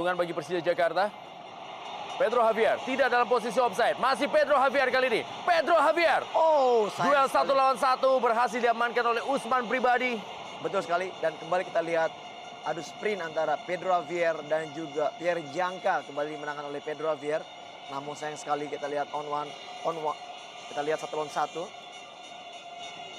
perlindungan bagi Persija Jakarta. Pedro Javier tidak dalam posisi offside. Masih Pedro Javier kali ini. Pedro Javier. Oh, Duel 1 lawan 1 berhasil diamankan oleh Usman Pribadi. betul sekali. Dan kembali kita lihat adu sprint antara Pedro Javier dan juga Pierre Gianca. Kembali dimenangkan oleh Pedro Javier. Namun sayang sekali kita lihat on one. Kita lihat 1 lawan 1.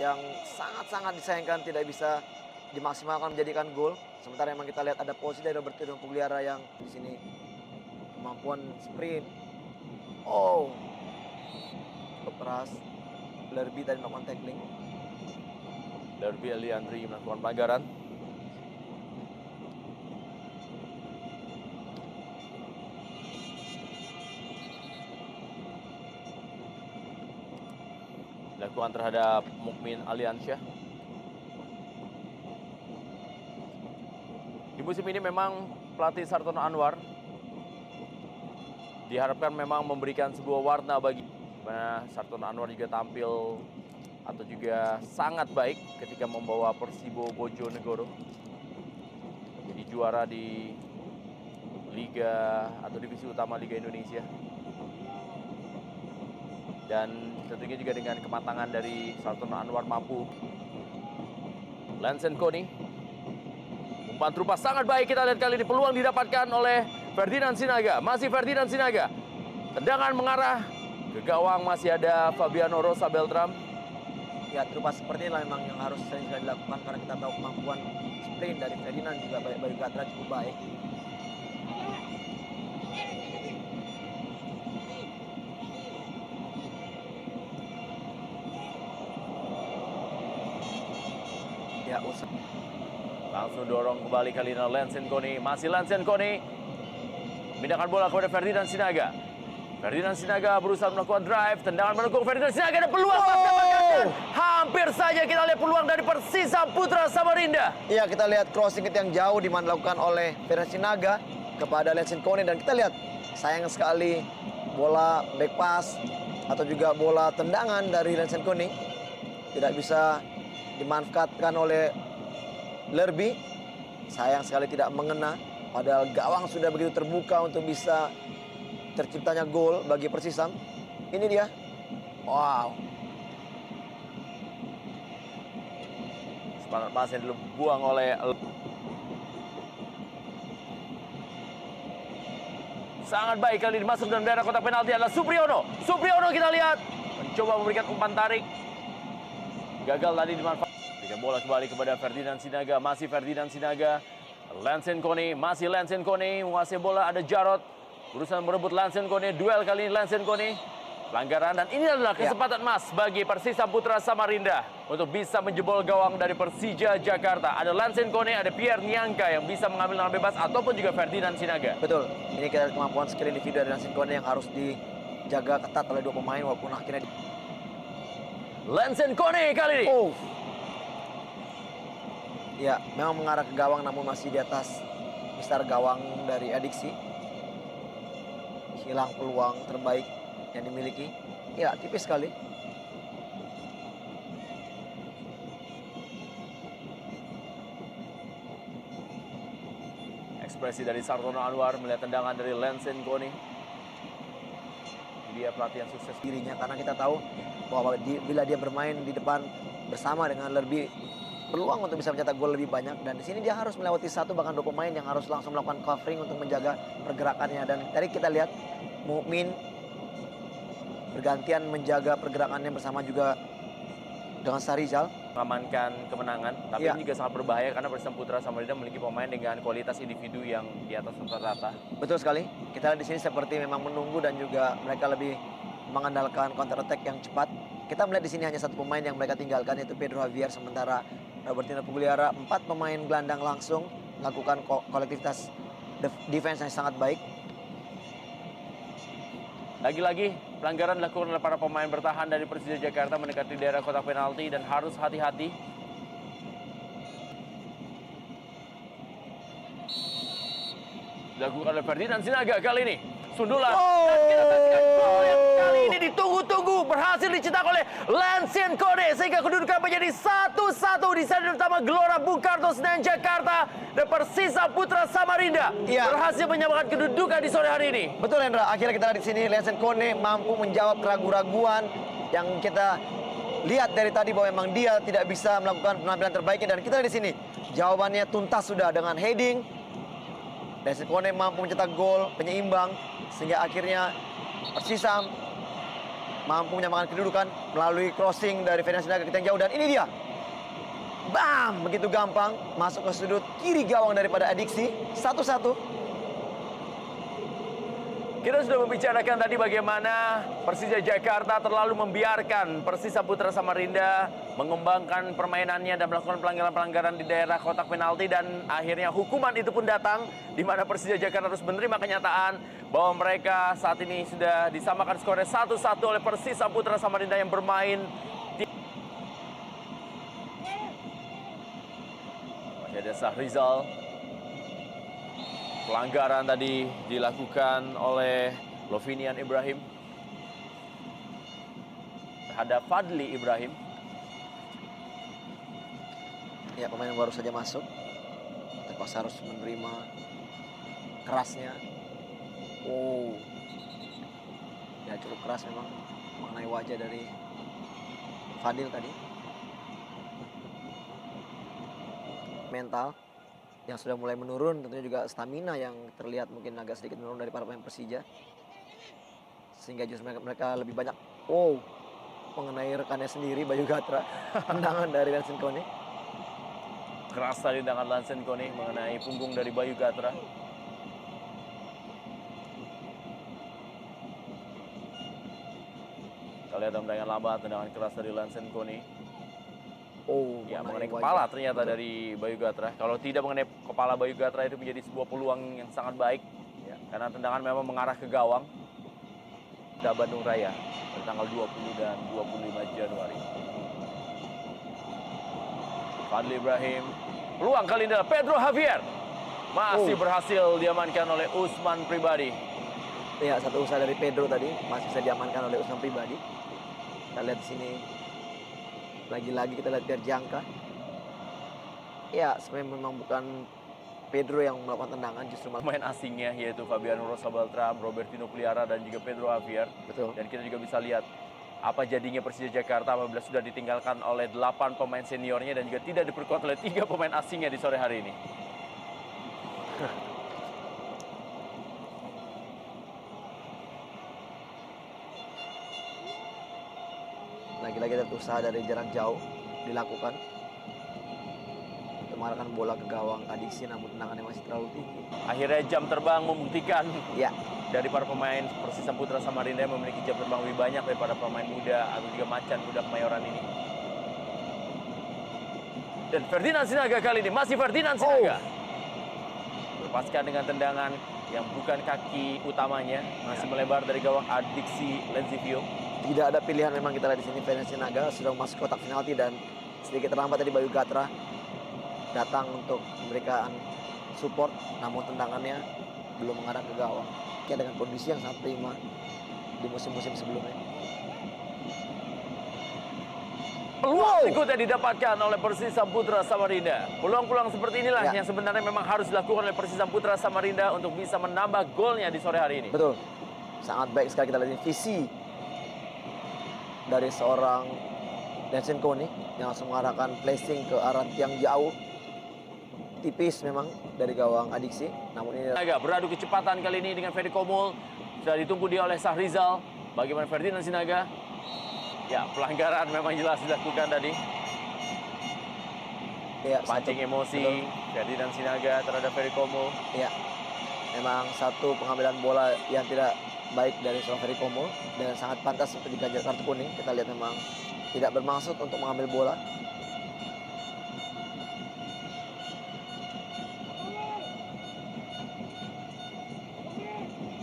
Yang sangat-sangat disayangkan tidak bisa dimaksimalkan menjadikan gol. Sementara memang kita lihat ada posisi dari Robertino Pugliara yang di sini kemampuan sprint. Oh, cukup keras. Lerby tadi melakukan tackling. Lerby Eliandri melakukan pelanggaran. Dilakukan terhadap Mukmin Aliansyah. Di musim ini memang pelatih Sartono Anwar diharapkan memang memberikan sebuah warna bagi mana Sartono Anwar juga tampil atau juga sangat baik ketika membawa Persibo Bojonegoro jadi juara di Liga atau Divisi Utama Liga Indonesia. Dan tentunya juga dengan kematangan dari Sartono Anwar mampu. Lensen Koni, umpan terupas sangat baik. Kita lihat kali ini peluang didapatkan oleh Ferdinand Sinaga. Masih Ferdinand Sinaga. Tendangan mengarah ke gawang, masih ada Fabiano Rosa Beltram. Ya, terupas seperti inilah memang yang harus sering dilakukan karena kita tahu kemampuan sprint dari Ferdinand juga Bayu Gatra cukup baik. Ya, langsung dorong kembali kali ini Lensen Koni. Masih Lensen Koni. Pindahkan bola kepada Ferdinand Sinaga. Ferdinand Sinaga berusaha melakukan drive. Tendangan menekuk Ferdinand Sinaga. Ada peluang. Hampir saja kita lihat peluang dari Persisam Putra Samarinda. Iya, kita lihat crossing yang jauh di mana dilakukan oleh Ferdinand Sinaga kepada Lensen Koni. Dan kita lihat sayang sekali bola back pass atau juga bola tendangan dari Lensen Koni tidak bisa dimanfaatkan oleh Lerby. Sayang sekali tidak mengena. Padahal gawang sudah begitu terbuka untuk bisa terciptanya gol bagi Persisam. Ini dia. Wow. Semangat pas yang dibuang oleh sangat baik kali ini masuk dalam daerah kotak penalti adalah Supriyono. Supriyono kita lihat mencoba memberikan umpan tarik. Gagal tadi dimanfaatkan. Berikan bola kembali kepada Ferdinand Sinaga. Masih Ferdinand Sinaga. Lensen Koni. Masih Lensen Koni. Menguasai bola ada Jarot. Berusaha merebut Lensen Koni. Duel kali ini Lensen Koni. Pelanggaran. Dan ini adalah kesempatan emas bagi Persisam Putra Samarinda untuk bisa menjebol gawang dari Persija Jakarta. Ada Lensen Koni, ada Pierre Gianca yang bisa mengambil tendangan bebas ataupun juga Ferdinand Sinaga. Betul. Ini kita kemampuan skill individu dari Lensen Koni yang harus dijaga ketat oleh dua pemain walaupun akhirnya Lensen Koni kali ini. Oh. Ya, memang mengarah ke gawang namun masih di atas besar gawang dari Adiksi. Hilang peluang terbaik yang dimiliki. Ya, tipis sekali. Ekspresi dari Sartono Anwar melihat tendangan dari Lensen Koni. Dia pelatihan sukses Dirinya karena kita tahu bahwa bila dia bermain di depan bersama dengan Lerby, peluang untuk bisa mencetak gol lebih banyak. Dan di sini dia harus melewati satu bahkan dua pemain yang harus langsung melakukan covering untuk menjaga pergerakannya. Dan tadi kita lihat Mukmin bergantian menjaga pergerakannya bersama juga dengan Sarizal. mengamankan kemenangan, tapi ini juga sangat berbahaya karena Persisam Putra Samarinda memiliki pemain dengan kualitas individu yang di atas rata-rata. Betul sekali. Kita lihat di sini seperti memang menunggu dan juga mereka lebih mengandalkan counter attack yang cepat. Kita melihat di sini hanya satu pemain yang mereka tinggalkan yaitu Pedro Javier, sementara Robertino Pugliara 4 pemain gelandang langsung melakukan kolektivitas defense yang sangat baik. Lagi-lagi pelanggaran dilakukan oleh para pemain bertahan dari Persija Jakarta mendekati daerah kotak penalti dan harus hati-hati. Dilakukan oleh Ferdinand Sinaga kali ini. Sundulan. Dan kita saksikan gol yang kali ini ditunggu-tunggu. berhasil dicetak oleh Lansien Kone sehingga kedudukan menjadi 1-1 di stadion utama Gelora Bung Karno Senayan Jakarta, dan Persisa Putra Samarinda berhasil menyamakan kedudukan di sore hari ini. Betul, Hendra. Akhirnya kita lihat di sini Lansien Kone mampu menjawab keraguan-keraguan yang kita lihat dari tadi bahwa memang dia tidak bisa melakukan penampilan terbaiknya, dan kita lihat di sini jawabannya tuntas sudah dengan heading. Lansien Kone mampu mencetak gol penyeimbang sehingga akhirnya Persisa mampu menyamakan kedudukan melalui crossing dari Ferdian Sinaga ke tiang jauh, dan ini dia. Bam! Begitu gampang masuk ke sudut kiri gawang daripada Adiksi. 1-1. Kita sudah membicarakan tadi bagaimana Persija Jakarta terlalu membiarkan Persisa Putra Samarinda mengembangkan permainannya dan melakukan pelanggaran-pelanggaran di daerah kotak penalti, dan akhirnya hukuman itu pun datang di mana Persija Jakarta harus menerima kenyataan bahwa mereka saat ini sudah disamakan skornya 1-1 oleh Persisa Putra Samarinda yang bermain masih ada Sahrizal. Pelanggaran tadi dilakukan oleh Lovinian Ibrahim terhadap Fadli Ibrahim. Ya, pemain yang baru saja masuk terpaksa harus menerima kerasnya. Oh, ya cukup keras memang mengenai wajah dari Fadil tadi. Mental yang sudah mulai menurun, tentunya juga stamina yang terlihat mungkin agak sedikit menurun dari para pemain Persija, sehingga justru mereka lebih banyak mengenai rekannya sendiri, Bayu Gatra. Tendangan dari Lansien Kone. Keras tadi tendangan Lansien Kone mengenai punggung dari Bayu Gatra. Kita lihat tendangan lambat, tendangan keras dari Lansien Kone. Ya, mengenai kepala ternyata dari Bayu Gatra. Kalau tidak mengenai kepala Bayu Gatra itu menjadi sebuah peluang yang sangat baik. Ya, karena tendangan memang mengarah ke gawang. Di Bandung Raya pada tanggal 20 dan 25 Januari. Fadli Ibrahim. Peluang kali ini adalah Pedro Javier. Masih berhasil diamankan oleh Usman Pribadi. Ya, satu usaha dari Pedro tadi masih bisa diamankan oleh Usman Pribadi. Kita lihat di sini. Lagi-lagi kita lihat Pierre Jangka. Ya, sebenarnya memang bukan Pedro yang melakukan tendangan, justru pemain asingnya yaitu Fabiano Rosa Baltram, Robertino Pliara, dan juga Pedro Javier. Betul. Dan kita juga bisa lihat apa jadinya Persija Jakarta apabila sudah ditinggalkan oleh 8 pemain seniornya dan juga tidak diperkuat oleh 3 pemain asingnya di sore hari ini. Lagi-lagi ada usaha dari jarak jauh dilakukan untuk mengarahkan bola ke gawang Adiksi, namun tendangannya masih terlalu tinggi. Akhirnya jam terbang membuktikan Ya, dari para pemain Persisa Putra Samarinda yang memiliki jam terbang lebih banyak daripada pemain muda atau juga macan muda Kemayoran ini. Dan Ferdinand Sinaga kali ini masih Ferdinand Sinaga. Lepaskan dengan tendangan yang bukan kaki utamanya, masih melebar dari gawang Adiksi Lenzivio. tidak ada pilihan memang kita lihat di sini. Ferdian Sinaga sudah masuk kotak penalti dan sedikit terlambat tadi Bayu Gatra datang untuk memberikan support, namun tendangannya belum mengarah ke gawang. Ya, dengan kondisi yang sangat prima di musim-musim sebelumnya. Peluang berikutnya didapatkan oleh Persisa Putra Samarinda. Peluang-peluang seperti inilah yang sebenarnya memang harus dilakukan oleh Persisa Putra Samarinda untuk bisa menambah golnya di sore hari ini. Betul, sangat baik sekali kita lihat ini visi dari seorang Lansien Kone yang langsung mengarahkan placing ke arah tiang jauh. Tipis memang dari gawang Adiksi, namun ini Sinaga beradu kecepatan kali ini dengan Ferry Komul. Sudah ditunggu dia oleh Sahrizal. Bagaimana Ferdinand Sinaga? Ya, pelanggaran memang jelas dilakukan tadi. ya, Pancing emosi Ferdinand Sinaga terhadap Ferry Komul. Ya, memang satu pengambilan bola yang tidak baik dari seorang Ferry Komul dan sangat pantas untuk diganjar kartu kuning. Kita lihat memang tidak bermaksud untuk mengambil bola.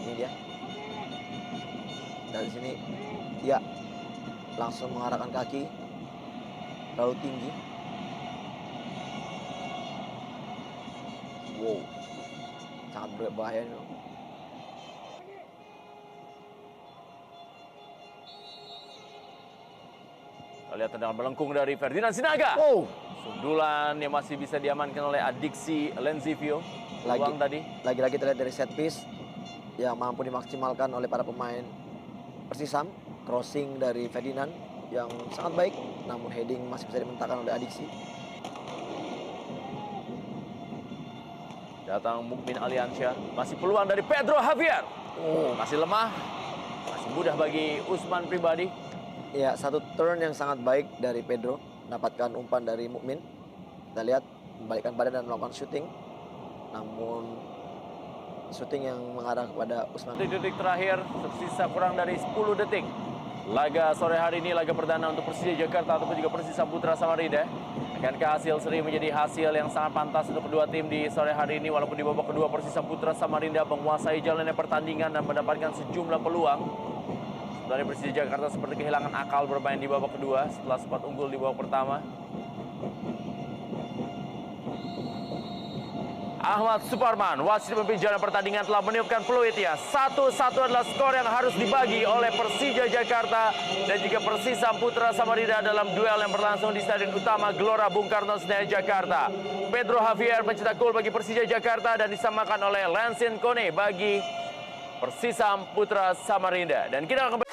Ini dia. Dari sini, ya, langsung mengarahkan kaki terlalu tinggi. Wow, sangat berbahaya ini. lihat tendangan melengkung dari Ferdinand Sinaga. Oh, Sundulan yang masih bisa diamankan oleh Adiksi Lenzivio. Peluang tadi. lagi-lagi terlihat dari set piece yang mampu dimaksimalkan oleh para pemain Persisam. Crossing dari Ferdinand yang sangat baik, namun heading masih bisa dimentahkan oleh Adiksi. Datang Mukmin Aliansyah. Masih peluang dari Pedro Javier. Oh, Masih lemah. Masih mudah bagi Usman pribadi. ya, satu turn yang sangat baik dari Pedro, dapatkan umpan dari Mukmin. Kita lihat membalikkan badan dan melakukan shooting, namun shooting yang mengarah kepada Usman. Detik-detik terakhir, tersisa kurang dari 10 detik. Laga sore hari ini laga perdana untuk Persija Jakarta ataupun juga Persisam Putra Samarinda. Akankah hasil seri menjadi hasil yang sangat pantas untuk kedua tim di sore hari ini? Walaupun di babak kedua Persisam Putra Samarinda menguasai jalannya pertandingan dan mendapatkan sejumlah peluang. Sebenarnya Persija Jakarta seperti kehilangan akal bermain di babak kedua setelah sempat unggul di babak pertama. Ahmad Suparman, wasit pemimpin jalannya pertandingan, telah meniupkan peluitnya. 1-1 adalah skor yang harus dibagi oleh Persija Jakarta dan juga Persisam Putra Samarinda dalam duel yang berlangsung di Stadion Utama Gelora Bung Karno Senayan Jakarta. Pedro Javier mencetak gol bagi Persija Jakarta dan disamakan oleh Lansing Kone bagi Persisam Putra Samarinda. Dan kita akan